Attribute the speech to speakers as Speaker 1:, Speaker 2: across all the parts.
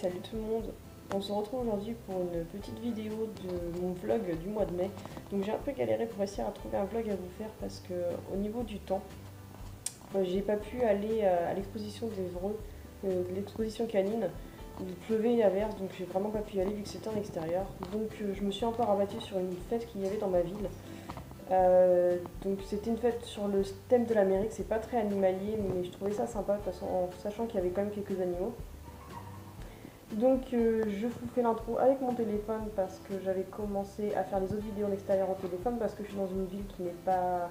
Speaker 1: salut tout le monde. On se retrouve aujourd'hui pour une petite vidéo de mon vlog du mois de mai. Donc j'ai un peu galéré pour essayer à trouver un vlog à vous faire parce que au niveau du temps, j'ai pas pu aller à l'exposition d'Évreux, l'exposition canine. Il pleuvait, il y avait donc j'ai vraiment pas pu y aller vu que c'était en extérieur. Donc je me suis un peu rabattue sur une fête qu'il y avait dans ma ville. Donc c'était une fête sur le thème de l'Amérique, c'est pas très animalier mais je trouvais ça sympa de toute façon en sachant qu'il y avait quand même quelques animaux. Donc je vous fais l'intro avec mon téléphone parce que j'avais commencé à faire les autres vidéos en extérieur en téléphone parce que je suis dans une ville qui n'est pas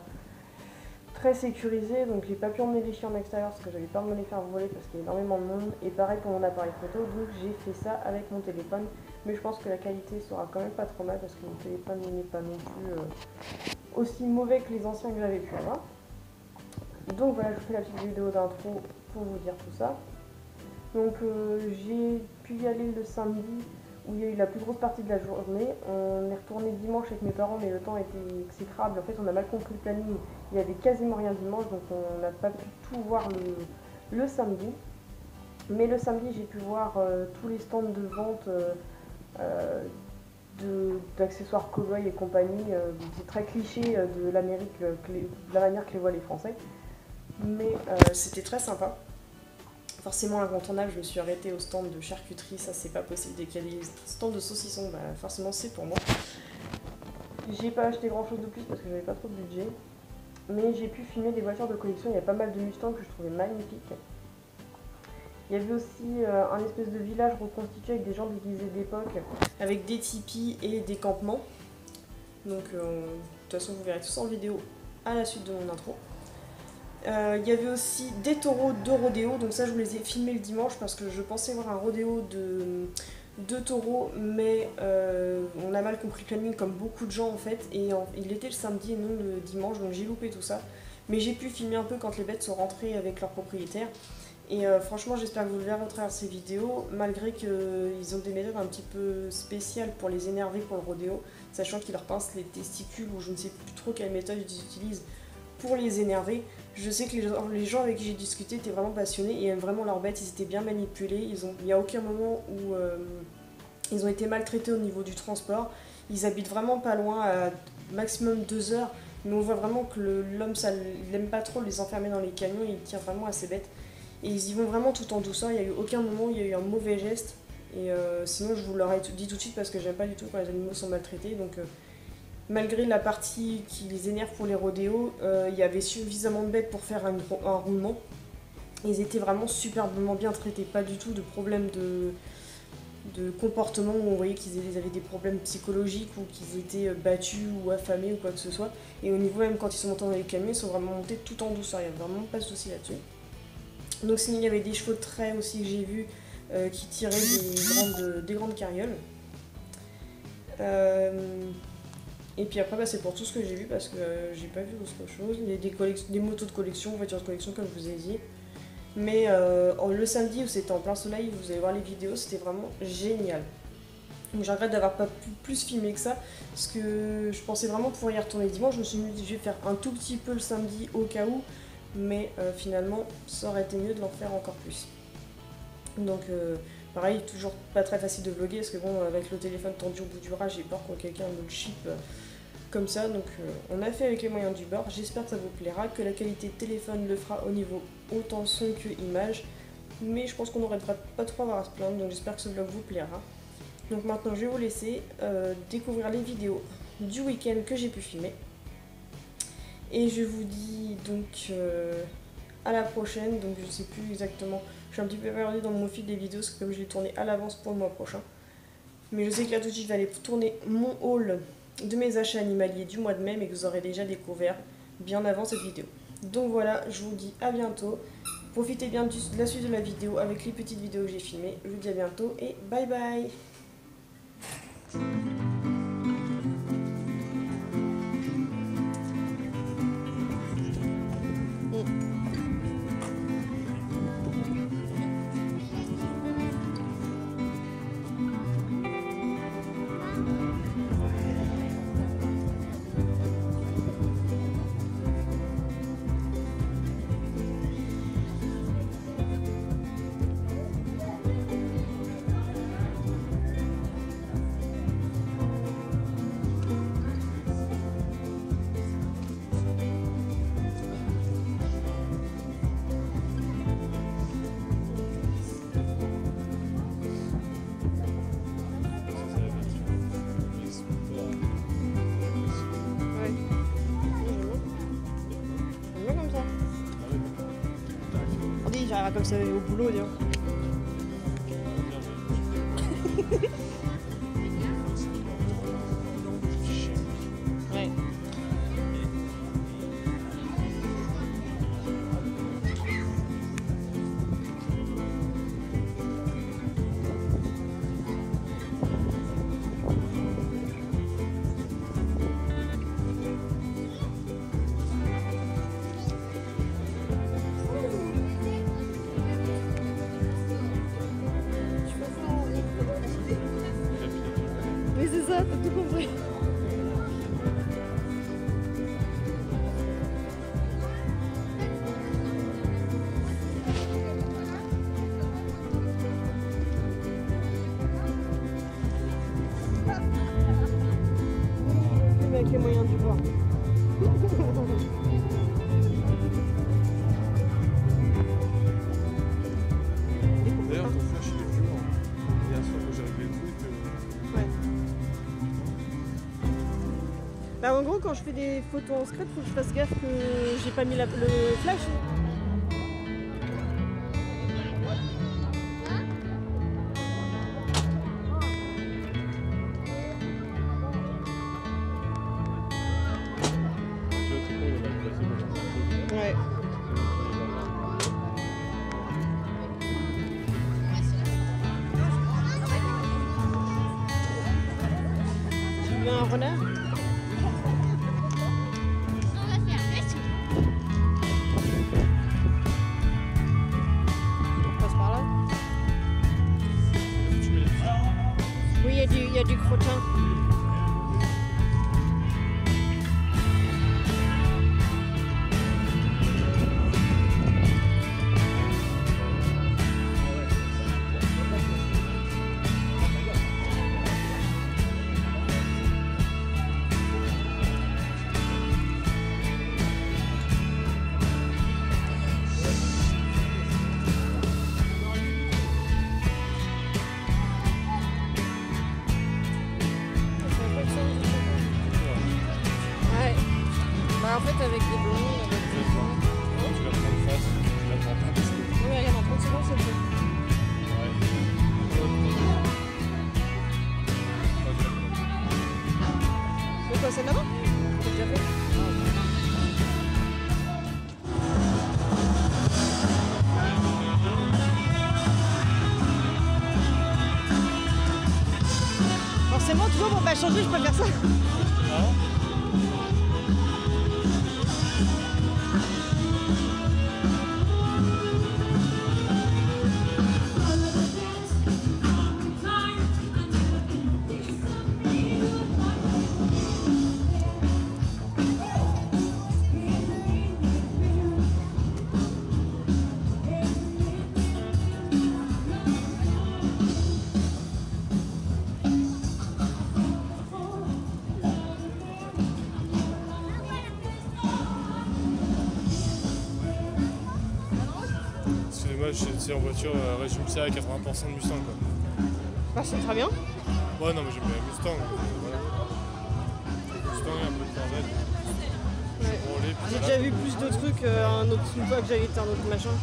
Speaker 1: très sécurisée, donc j'ai pas pu emmener les chiens en extérieur parce que j'avais peur de me les faire voler parce qu'il y a énormément de monde, et pareil pour mon appareil photo, donc j'ai fait ça avec mon téléphone, mais je pense que la qualité sera quand même pas trop mal parce que mon téléphone n'est pas non plus aussi mauvais que les anciens que j'avais pu avoir. Donc voilà, je vous fais la petite vidéo d'intro pour vous dire tout ça. Donc j'ai pu y aller le samedi où il y a eu la plus grosse partie de la journée. On est retourné dimanche avec mes parents mais le temps était exécrable. En fait on a mal compris le planning, il y avait quasiment rien dimanche donc on n'a pas pu tout voir le samedi. Mais le samedi j'ai pu voir tous les stands de vente d'accessoires cow-boy et compagnie. C'est très cliché de l'Amérique, de la manière que les voient les Français. Mais c'était très sympa. Forcément incontournable, je me suis arrêtée au stand de charcuterie, ça c'est pas possible. Dès qu'il y a des stands de saucissons, bah forcément c'est pour moi. J'ai pas acheté grand chose de plus parce que j'avais pas trop de budget. Mais j'ai pu filmer des voitures de collection, il y a pas mal de Mustangs que je trouvais magnifiques. Il y avait aussi un espèce de village reconstitué avec des gens déguisés d'époque, avec des tipis et des campements. Donc de toute façon vous verrez tout ça en vidéo à la suite de mon intro. Il y avait aussi des taureaux de rodéo, donc ça je vous les ai filmés le dimanche parce que je pensais voir un rodéo de taureaux, mais on a mal compris le planning comme beaucoup de gens en fait, et il était le samedi et non le dimanche, donc j'ai loupé tout ça. Mais j'ai pu filmer un peu quand les bêtes sont rentrées avec leurs propriétaires, et franchement j'espère que vous le verrez au travers de ces vidéos, malgré qu'ils ont des méthodes un petit peu spéciales pour les énerver pour le rodéo, sachant qu'ils leur pincent les testicules, ou je ne sais plus trop quelle méthode ils utilisent pour les énerver. Je sais que les gens avec qui j'ai discuté étaient vraiment passionnés et aiment vraiment leurs bêtes, ils étaient bien manipulés, il n'y a aucun moment où ils ont été maltraités au niveau du transport. Ils habitent vraiment pas loin, à maximum 2 heures, mais on voit vraiment que l'homme, ça n'aime pas trop les enfermer dans les camions, il tient vraiment à ses bêtes. Et ils y vont vraiment tout en douceur, il n'y a eu aucun moment où il y a eu un mauvais geste. Et sinon je vous l'aurais dit tout de suite parce que j'aime pas du tout quand les animaux sont maltraités, donc malgré la partie qui les énerve pour les rodéos, il y avait suffisamment de bêtes pour faire un roulement. Ils étaient vraiment superbement bien traités, pas du tout de problème de comportement où on voyait qu'ils avaient des problèmes psychologiques ou qu'ils étaient battus ou affamés ou quoi que ce soit. Et au niveau même quand ils sont montés dans les camions, ils sont vraiment montés tout en douceur, il n'y a vraiment pas de souci là-dessus. Donc sinon il y avait des chevaux de trait aussi que j'ai vus qui tiraient des grandes carrioles. Et puis après, c'est pour tout ce que j'ai vu parce que j'ai pas vu autre chose. Il y a des motos de collection, voitures de collection comme je vous ai dit. Mais le samedi où c'était en plein soleil, vous allez voir les vidéos, c'était vraiment génial. Donc je regrette d'avoir pas pu plus filmer que ça parce que je pensais vraiment pouvoir y retourner dimanche. Je me suis dit je vais faire un tout petit peu le samedi au cas où, mais finalement ça aurait été mieux de l'en faire encore plus. Donc pareil, toujours pas très facile de vlogger parce que bon, avec le téléphone tendu au bout du bras, j'ai peur que quelqu'un me le chip comme ça. Donc on a fait avec les moyens du bord. J'espère que ça vous plaira, que la qualité de téléphone le fera au niveau autant son que image. Mais je pense qu'on n'aurait pas trop avoir à se plaindre, donc j'espère que ce vlog vous plaira. Donc maintenant je vais vous laisser découvrir les vidéos du week-end que j'ai pu filmer. Et je vous dis donc à la prochaine. Donc je sais plus exactement, je suis un petit peu perdue dans mon fil des vidéos parce que comme je l'ai tourné à l'avance pour le mois prochain. Mais je sais que là tout de suite je vais aller tourner mon haul de mes achats animaliers du mois de mai, mais que vous aurez déjà découvert bien avant cette vidéo. Donc voilà, je vous dis à bientôt. Profitez bien de la suite de la vidéo avec les petites vidéos que j'ai filmées. Je vous dis à bientôt et bye bye.
Speaker 2: j'arriverai comme ça au boulot, dire. Ouais. Oui, c'est ça, t'as tout compris. Mais avec les moyens du bord.
Speaker 3: D'ailleurs, ton flash il est plus loin. Hier soir, quand j'ai réglé le truc.
Speaker 2: Ouais. Bah, en gros, quand je fais des photos en scred, faut que je fasse gaffe que j'ai pas mis le flash. Ouais. Tu veux un renard? On passe par là? Oui, il y a du crottin. Ouais. Bah en fait avec les blonds, avec les blonds.
Speaker 3: Tu la prends de face, tu la prends pas parce que.
Speaker 2: Oui, regarde, en 30 secondes c'est fait. C'est quoi, celle là-bas? C'est déjà fait. Forcément, toujours pour pas changer, je peux faire ça.
Speaker 3: Excusez-moi, c'est en voiture, régime ça à 80% de Mustang quoi.
Speaker 2: Bah, c'est très bien.
Speaker 3: Ouais, non, mais j'aime bien le Mustang. Voilà. Le Mustang et un peu de Corvette.
Speaker 2: Ouais.
Speaker 3: Rouler, puis
Speaker 2: J'ai
Speaker 3: voilà.
Speaker 2: déjà vu plus de trucs une fois que j'avais été un autre machin.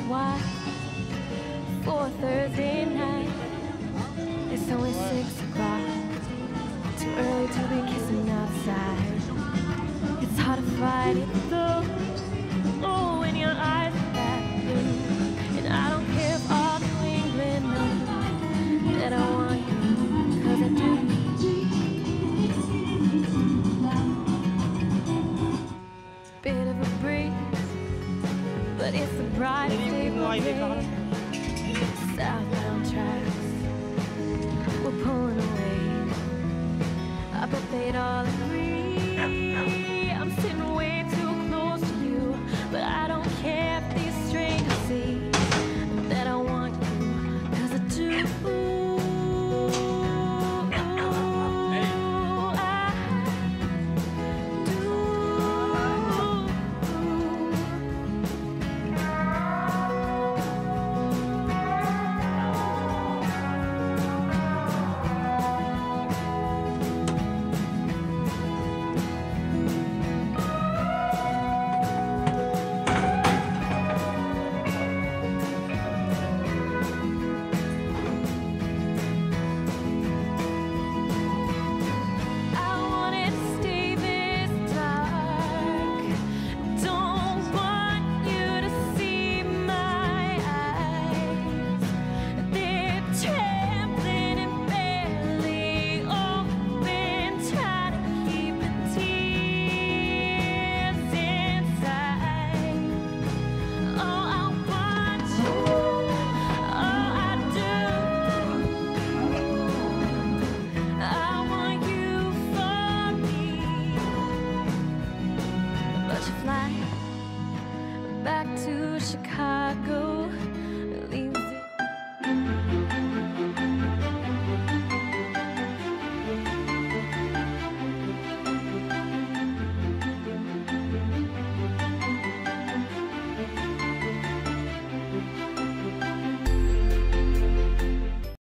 Speaker 4: why for a Thursday night. It's only 6 o'clock, too early to be kissing outside. It's hard to fight it though, oh, when your eyes are that blue. And I don't care if all New England knows that I want you, 'cause I do. Bit of a breeze, but it's the brightest day of the day. southbound tracks were pulling away. I bet they'd all agree I'm sitting way too close to you, but I don't care if these strangers see that I want you, 'cause I do. Back to Chicago.